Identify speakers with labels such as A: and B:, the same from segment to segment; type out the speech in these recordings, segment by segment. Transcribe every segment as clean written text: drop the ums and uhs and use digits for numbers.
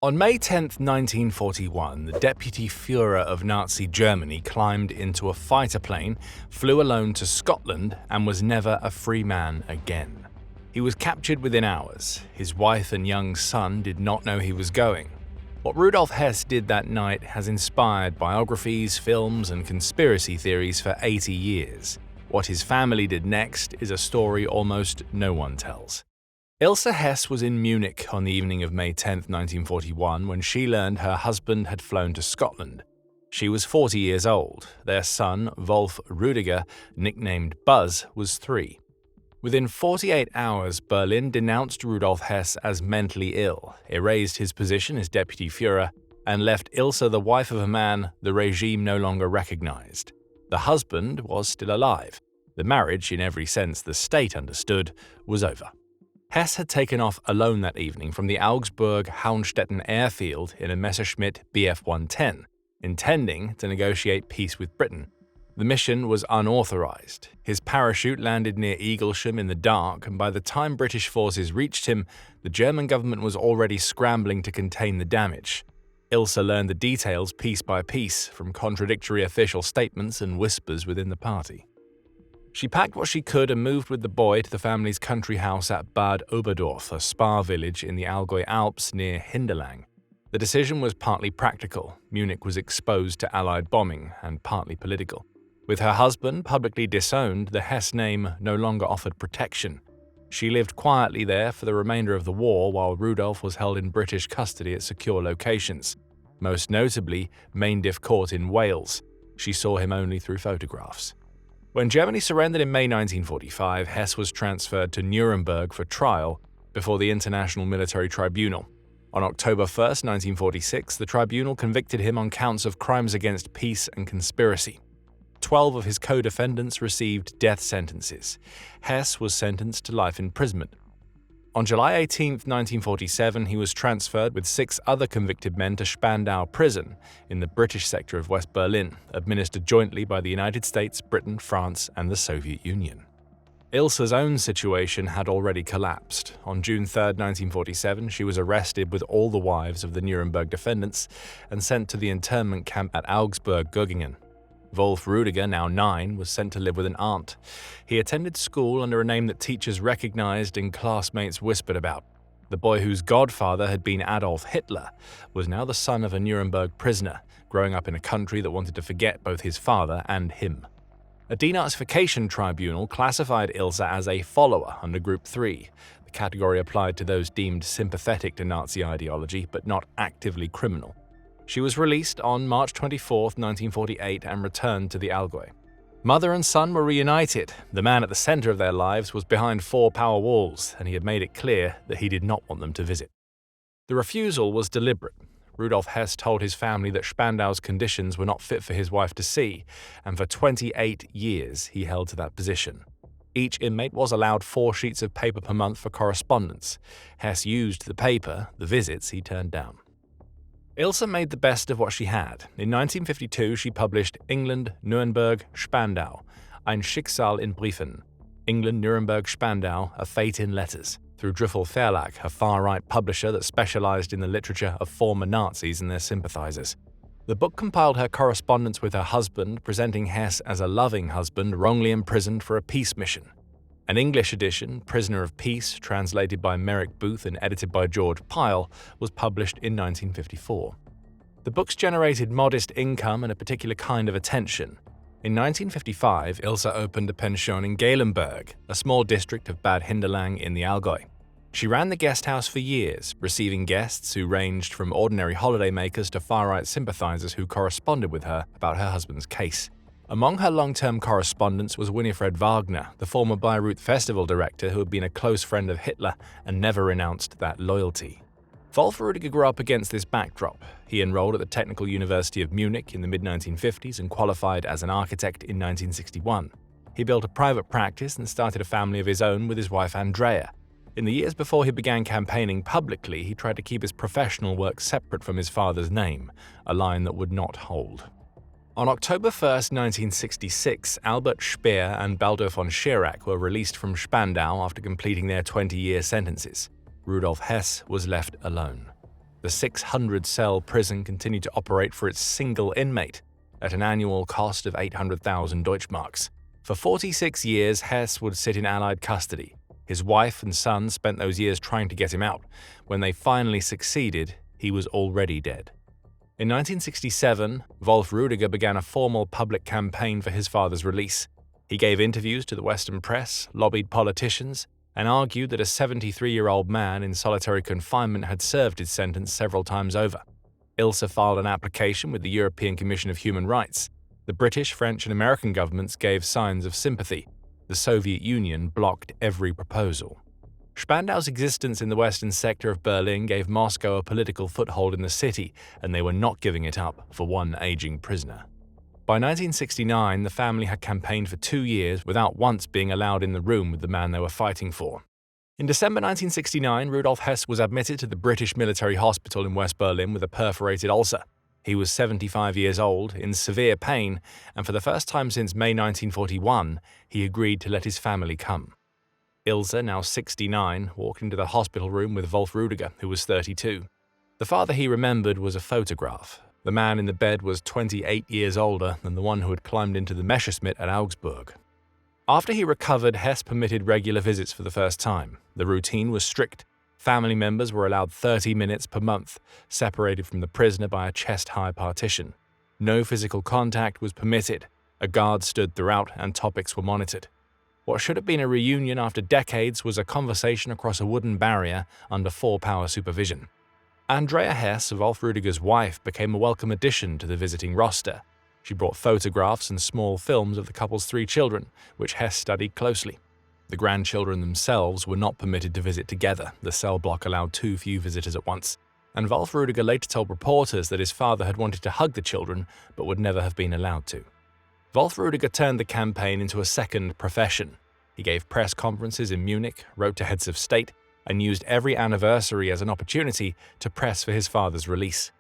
A: On May 10, 1941, the deputy Führer of Nazi Germany climbed into a fighter plane, flew alone to Scotland, and was never a free man again. He was captured within hours. His wife and young son did not know he was going. What Rudolf Hess did that night has inspired biographies, films, and conspiracy theories for 80 years. What his family did next is a story almost no one tells. Ilse Hess was in Munich on the evening of May 10, 1941, when she learned her husband had flown to Scotland. She was 40 years old. Their son, Wolf Rüdiger, nicknamed Buzz, was 3. Within 48 hours, Berlin denounced Rudolf Hess as mentally ill, erased his position as deputy Führer, and left Ilse the wife of a man the regime no longer recognized. The husband was still alive. The marriage, in every sense the state understood, was over. Hess had taken off alone that evening from the Augsburg-Haunstetten airfield in a Messerschmitt Bf-110, intending to negotiate peace with Britain. The mission was unauthorized. His parachute landed near Eaglesham in the dark, and by the time British forces reached him, the German government was already scrambling to contain the damage. Ilse learned the details piece by piece from contradictory official statements and whispers within the party. She packed what she could and moved with the boy to the family's country house at Bad Oberdorf, a spa village in the Allgäu Alps near Hinterland. The decision was partly practical. Munich was exposed to Allied bombing, and partly political. With her husband publicly disowned, the Hess name no longer offered protection. She lived quietly there for the remainder of the war while Rudolf was held in British custody at secure locations, most notably Mayndiff Court in Wales. She saw him only through photographs. When Germany surrendered in May 1945, Hess was transferred to Nuremberg for trial before the International Military Tribunal. On October 1, 1946, the tribunal convicted him on counts of crimes against peace and conspiracy. 12 of his co-defendants received death sentences. Hess was sentenced to life imprisonment. On July 18, 1947, he was transferred with 6 other convicted men to Spandau prison in the British sector of West Berlin, administered jointly by the United States, Britain, France, and the Soviet Union. Ilse's own situation had already collapsed. On June 3, 1947, she was arrested with all the wives of the Nuremberg defendants and sent to the internment camp at Augsburg-Göggingen. Wolf Rüdiger, now 9, was sent to live with an aunt. He attended school under a name that teachers recognized and classmates whispered about. The boy whose godfather had been Adolf Hitler was now the son of a Nuremberg prisoner, growing up in a country that wanted to forget both his father and him. A denazification tribunal classified Ilse as a follower under Group 3, the category applied to those deemed sympathetic to Nazi ideology but not actively criminal. She was released on March 24, 1948, and returned to the Allgäu. Mother and son were reunited. The man at the center of their lives was behind 4 power walls, and he had made it clear that he did not want them to visit. The refusal was deliberate. Rudolf Hess told his family that Spandau's conditions were not fit for his wife to see, and for 28 years he held to that position. Each inmate was allowed 4 sheets of paper per month for correspondence. Hess used the paper, the visits he turned down. Ilse made the best of what she had. In 1952, she published England, Nuremberg, Spandau, Ein Schicksal in Briefen, England, Nuremberg, Spandau, A Fate in Letters, through Drüffel Verlag, a far-right publisher that specialized in the literature of former Nazis and their sympathizers. The book compiled her correspondence with her husband, presenting Hess as a loving husband wrongly imprisoned for a peace mission. An English edition, Prisoner of Peace, translated by Merrick Booth and edited by George Pyle, was published in 1954. The books generated modest income and a particular kind of attention. In 1955, Ilse opened a pension in Galenberg, a small district of Bad Hinterland in the Allgäu. She ran the guest house for years, receiving guests who ranged from ordinary holidaymakers to far-right sympathizers who corresponded with her about her husband's case. Among her long-term correspondents was Winifred Wagner, the former Bayreuth Festival director who had been a close friend of Hitler and never renounced that loyalty. Wolf Rüdiger grew up against this backdrop. He enrolled at the Technical University of Munich in the mid-1950s and qualified as an architect in 1961. He built a private practice and started a family of his own with his wife Andrea. In the years before he began campaigning publicly, he tried to keep his professional work separate from his father's name, a line that would not hold. On October 1, 1966, Albert Speer and Baldur von Schirach were released from Spandau after completing their 20-year sentences. Rudolf Hess was left alone. The 600-cell prison continued to operate for its single inmate at an annual cost of 800,000 Deutschmarks. For 46 years, Hess would sit in Allied custody. His wife and son spent those years trying to get him out. When they finally succeeded, he was already dead. In 1967, Wolf Rüdiger began a formal public campaign for his father's release. He gave interviews to the Western press, lobbied politicians, and argued that a 73-year-old man in solitary confinement had served his sentence several times over. Ilse filed an application with the European Commission of Human Rights. The British, French, and American governments gave signs of sympathy. The Soviet Union blocked every proposal. Spandau's existence in the western sector of Berlin gave Moscow a political foothold in the city, and they were not giving it up for one aging prisoner. By 1969, the family had campaigned for 2 years without once being allowed in the room with the man they were fighting for. In December 1969, Rudolf Hess was admitted to the British military hospital in West Berlin with a perforated ulcer. He was 75 years old, in severe pain, and for the first time since May 1941, he agreed to let his family come. Ilse, now 69, walked into the hospital room with Wolf Rüdiger, who was 32. The father he remembered was a photograph. The man in the bed was 28 years older than the one who had climbed into the Messerschmitt at Augsburg. After he recovered, Hess permitted regular visits for the first time. The routine was strict. Family members were allowed 30 minutes per month, separated from the prisoner by a chest-high partition. No physical contact was permitted. A guard stood throughout, and topics were monitored. What should have been a reunion after decades was a conversation across a wooden barrier under four-power supervision. Andrea Hess, Wolf Rüdiger's wife, became a welcome addition to the visiting roster. She brought photographs and small films of the couple's 3 children, which Hess studied closely. The grandchildren themselves were not permitted to visit together. The cell block allowed too few visitors at once. And Wolf Rüdiger later told reporters that his father had wanted to hug the children, but would never have been allowed to. Wolf Rüdiger turned the campaign into a second profession. He gave press conferences in Munich, wrote to heads of state, and used every anniversary as an opportunity to press for his father's release.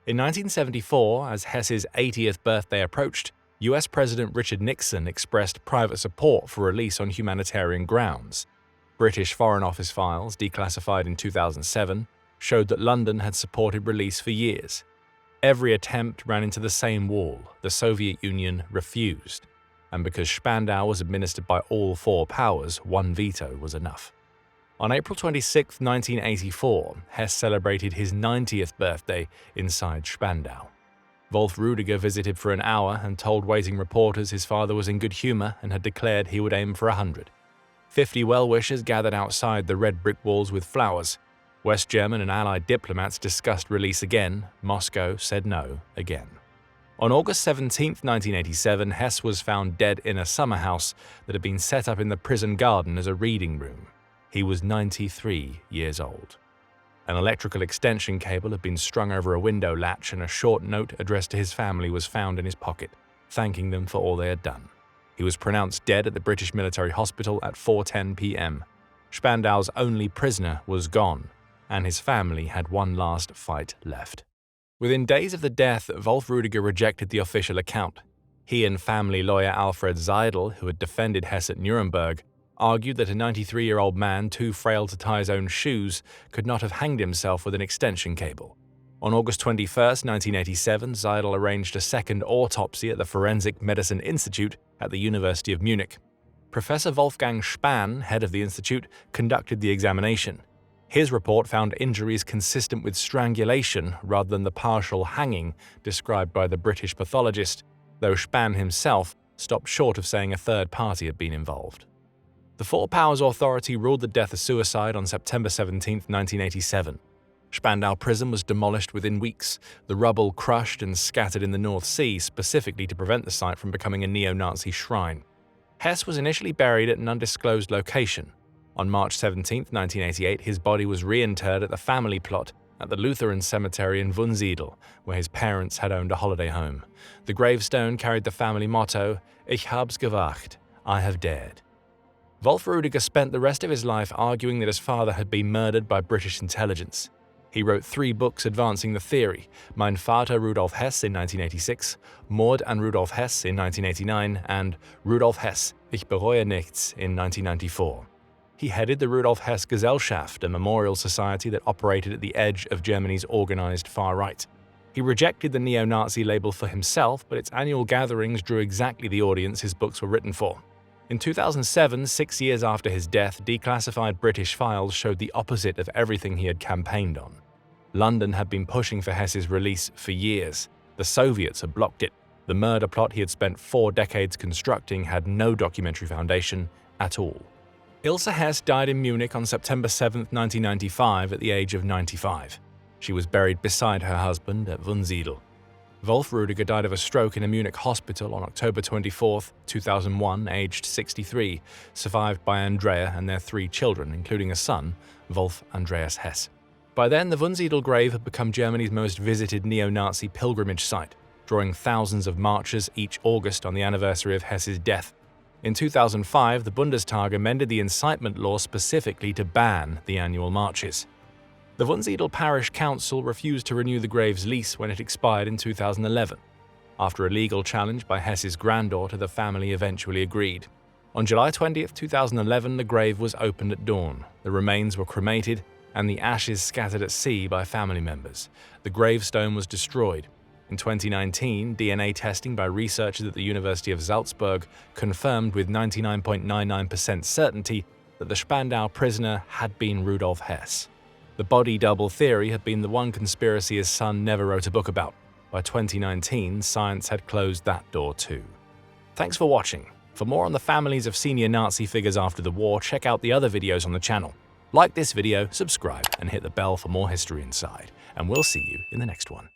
A: In 1974, as Hess's 80th birthday approached, US President Richard Nixon expressed private support for release on humanitarian grounds. British Foreign Office files, declassified in 2007, showed that London had supported release for years. Every attempt ran into the same wall. The Soviet Union refused. And because Spandau was administered by all 4 powers, one veto was enough. On April 26, 1984, Hess celebrated his 90th birthday inside Spandau. Wolf Rüdiger visited for an hour and told waiting reporters his father was in good humor and had declared he would aim for 100. 50 well-wishers gathered outside the red brick walls with flowers. West German and Allied diplomats discussed release again. Moscow said no again. On August 17, 1987, Hess was found dead in a summer house that had been set up in the prison garden as a reading room. He was 93 years old. An electrical extension cable had been strung over a window latch, and a short note addressed to his family was found in his pocket, thanking them for all they had done. He was pronounced dead at the British military hospital at 4:10 p.m. Spandau's only prisoner was gone, and his family had one last fight left. Within days of the death, Wolf Rüdiger rejected the official account. He and family lawyer Alfred Seidel, who had defended Hess at Nuremberg, argued that a 93-year-old man too frail to tie his own shoes could not have hanged himself with an extension cable. On August 21, 1987, Seidel arranged a second autopsy at the Forensic Medicine Institute at the University of Munich. Professor Wolfgang Spahn, head of the institute, conducted the examination. His report found injuries consistent with strangulation rather than the partial hanging described by the British pathologist, though Spahn himself stopped short of saying a third party had been involved. The Four Powers Authority ruled the death a suicide on September 17, 1987. Spandau prison was demolished within weeks, the rubble crushed and scattered in the North Sea specifically to prevent the site from becoming a neo-Nazi shrine. Hess was initially buried at an undisclosed location. On March 17, 1988, his body was reinterred at the family plot at the Lutheran cemetery in Wunsiedel, where his parents had owned a holiday home. The gravestone carried the family motto, Ich hab's gewagt, I have dared. Wolf Rüdiger spent the rest of his life arguing that his father had been murdered by British intelligence. He wrote 3 books advancing the theory: Mein Vater Rudolf Hess in 1986, Mord an Rudolf Hess in 1989, and Rudolf Hess, Ich bereue nichts in 1994. He headed the Rudolf Hess Gesellschaft, a memorial society that operated at the edge of Germany's organized far right. He rejected the neo-Nazi label for himself, but its annual gatherings drew exactly the audience his books were written for. In 2007, 6 years after his death, declassified British files showed the opposite of everything he had campaigned on. London had been pushing for Hess's release for years. The Soviets had blocked it. The murder plot he had spent 4 decades constructing had no documentary foundation at all. Ilse Hess died in Munich on September 7, 1995, at the age of 95. She was buried beside her husband at Wunsiedel. Wolf Rudiger died of a stroke in a Munich hospital on October 24, 2001, aged 63, survived by Andrea and their 3 children, including a son, Wolf Andreas Hess. By then, the Wunsiedel grave had become Germany's most visited neo-Nazi pilgrimage site, drawing thousands of marchers each August on the anniversary of Hess's death. In 2005, the Bundestag amended the incitement law specifically to ban the annual marches. The Wunsiedel Parish Council refused to renew the grave's lease when it expired in 2011. After a legal challenge by Hess's granddaughter, the family eventually agreed. On July 20, 2011, the grave was opened at dawn. The remains were cremated and the ashes scattered at sea by family members. The gravestone was destroyed. In 2019, DNA testing by researchers at the University of Salzburg confirmed with 99.99% certainty that the Spandau prisoner had been Rudolf Hess. The body double theory had been the one conspiracy his son never wrote a book about. By 2019, science had closed that door too. Thanks for watching. For more on the families of senior Nazi figures after the war, check out the other videos on the channel. Like this video, subscribe, and hit the bell for more history inside. And we'll see you in the next one.